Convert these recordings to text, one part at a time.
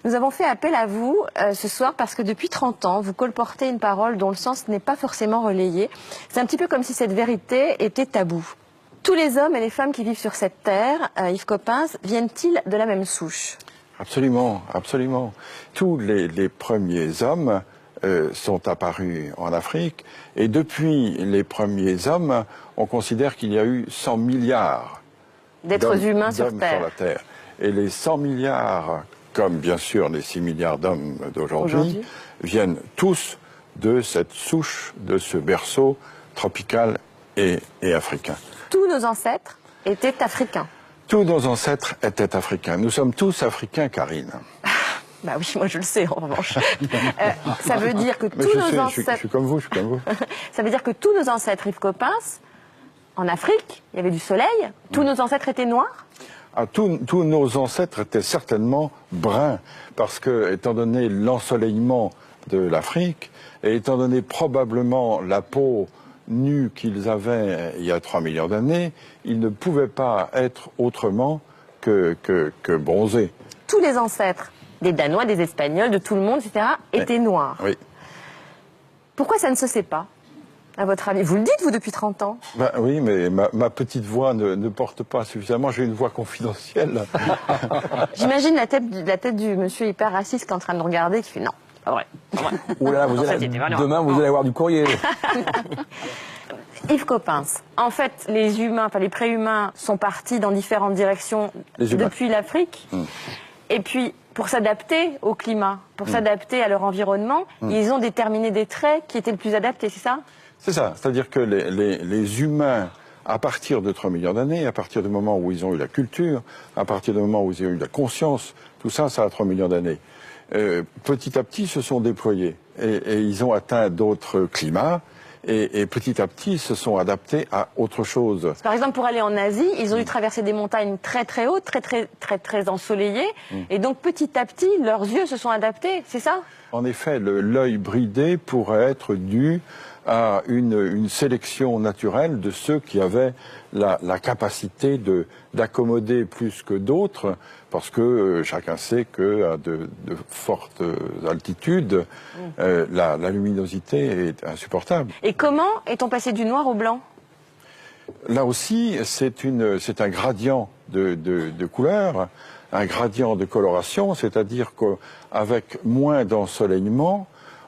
Nous avons fait appel à vous ce soir parce que depuis 30 ans, vous colportez une parole dont le sens n'est pas forcément relayé. C'est un petit peu comme si cette vérité était taboue. Tous les hommes et les femmes qui vivent sur cette terre, Yves Coppens, viennent-ils de la même souche? Absolument, absolument. Tous les premiers hommes sont apparus en Afrique et depuis les premiers hommes, on considère qu'il y a eu 100 milliards d'êtres humains sur la Terre. Et les 100 milliards, comme bien sûr les 6 milliards d'hommes d'aujourd'hui, viennent tous de cette souche, de ce berceau tropical et africain. Tous nos ancêtres étaient africains. Tous nos ancêtres étaient africains. Nous sommes tous africains, Karine. Bah oui, moi je le sais en revanche. Ça veut dire que tous nos ancêtres... Je suis comme vous, je suis comme vous. Ça veut dire que tous nos ancêtres, Yves Coppens, en Afrique, il y avait du soleil, tous nos ancêtres étaient noirs? Tous nos ancêtres étaient certainement bruns, parce que, étant donné l'ensoleillement de l'Afrique, et étant donné probablement la peau nue qu'ils avaient il y a 3 millions d'années, ils ne pouvaient pas être autrement que bronzés. Tous les ancêtres, des Danois, des Espagnols, de tout le monde, etc., étaient noirs. Oui. Pourquoi ça ne se sait pas, à votre avis? Vous le dites, vous, depuis 30 ans. Ben oui, mais ma petite voix ne porte pas suffisamment. J'ai une voix confidentielle. J'imagine la tête du monsieur hyper raciste qui est en train de nous regarder, qui fait non, pas vrai. Ouh là, demain, vous allez avoir du courrier. Yves Coppens, en fait, les humains, enfin les préhumains sont partis dans différentes directions depuis l'Afrique. Et puis, pour s'adapter au climat, pour s'adapter à leur environnement, ils ont déterminé des traits qui étaient le plus adaptés, c'est ça? C'est ça, c'est-à-dire que les humains, à partir de 3 millions d'années, à partir du moment où ils ont eu la culture, à partir du moment où ils ont eu la conscience, tout ça, ça a 3 millions d'années. Petit à petit, se sont déployés et ils ont atteint d'autres climats. Et petit à petit, se sont adaptés à autre chose. Par exemple, pour aller en Asie, ils ont dû traverser des montagnes très très hautes, très ensoleillées. Et donc, petit à petit, leurs yeux se sont adaptés, c'est ça? En effet, l'œil bridé pourrait être dû à une sélection naturelle de ceux qui avaient la capacité d'accommoder plus que d'autres, parce que chacun sait qu'à de fortes altitudes, la luminosité est insupportable. Et comment est-on passé du noir au blanc? Là aussi, c'est un gradient de couleur, un gradient de coloration, c'est-à-dire qu'avec moins d'ensoleillement,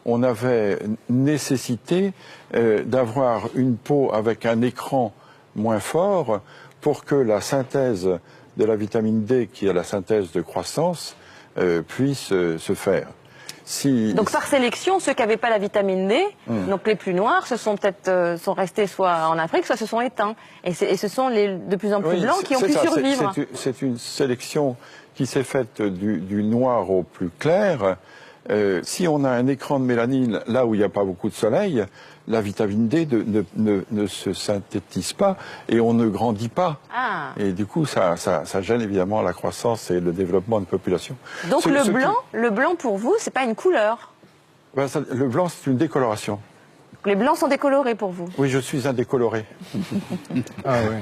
on avait nécessité d'avoir une peau avec un écran moins fort pour que la synthèse de la vitamine D, qui est la synthèse de croissance, puisse se faire. Donc par sélection, ceux qui n'avaient pas la vitamine D, donc les plus noirs, sont restés soit en Afrique, soit se sont éteints. Et ce sont les de plus en plus blancs qui ont pu survivre. C'est une sélection qui s'est faite du noir au plus clair. Si on a un écran de mélanine là où il n'y a pas beaucoup de soleil, la vitamine D ne se synthétise pas et on ne grandit pas. Et du coup, ça gêne évidemment la croissance et le développement de population. Donc le blanc pour vous, c'est pas une couleur? Le blanc, c'est une décoloration. Les blancs sont décolorés pour vous? Oui, je suis un décoloré. Ah oui.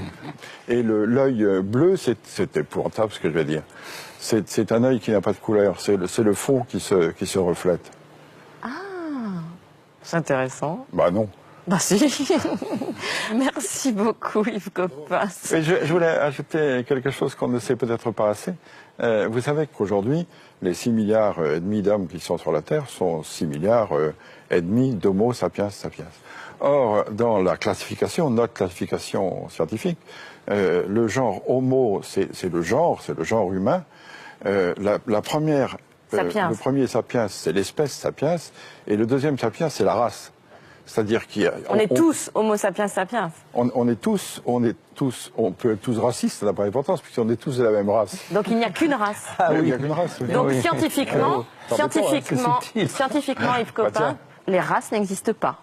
Et l'œil bleu, c'est épouvantable ce que je vais dire. C'est un œil qui n'a pas de couleur, c'est le fond qui se reflète. Ah, c'est intéressant. Bah non. Bah si. Merci beaucoup Yves Coppens. Et je voulais ajouter quelque chose qu'on ne sait peut-être pas assez. Vous savez qu'aujourd'hui, les 6 milliards et demi d'hommes qui sont sur la Terre sont 6 milliards et demi d'Homo sapiens sapiens. Or, dans la classification, notre classification scientifique, le genre Homo, c'est le genre humain. Le premier sapiens, c'est l'espèce sapiens, et le deuxième sapiens, c'est la race. C'est-à-dire on est tous Homo sapiens sapiens. On peut être tous racistes, ça n'a pas d'importance, puisqu'on est tous de la même race. Donc il n'y a qu'une race. Il n'y a qu'une race. Oui. Donc scientifiquement, Yves Coppens, les races n'existent pas.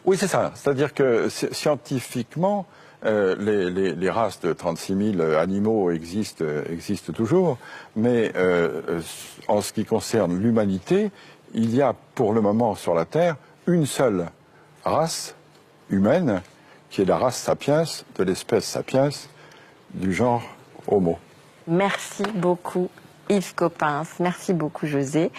Oui, c'est ça. C'est-à-dire que scientifiquement, les races de 36 000 animaux existent toujours, mais en ce qui concerne l'humanité, il y a pour le moment sur la Terre une seule race humaine, qui est la race sapiens, de l'espèce sapiens, du genre Homo. Merci beaucoup Yves Coppens. Merci beaucoup, José.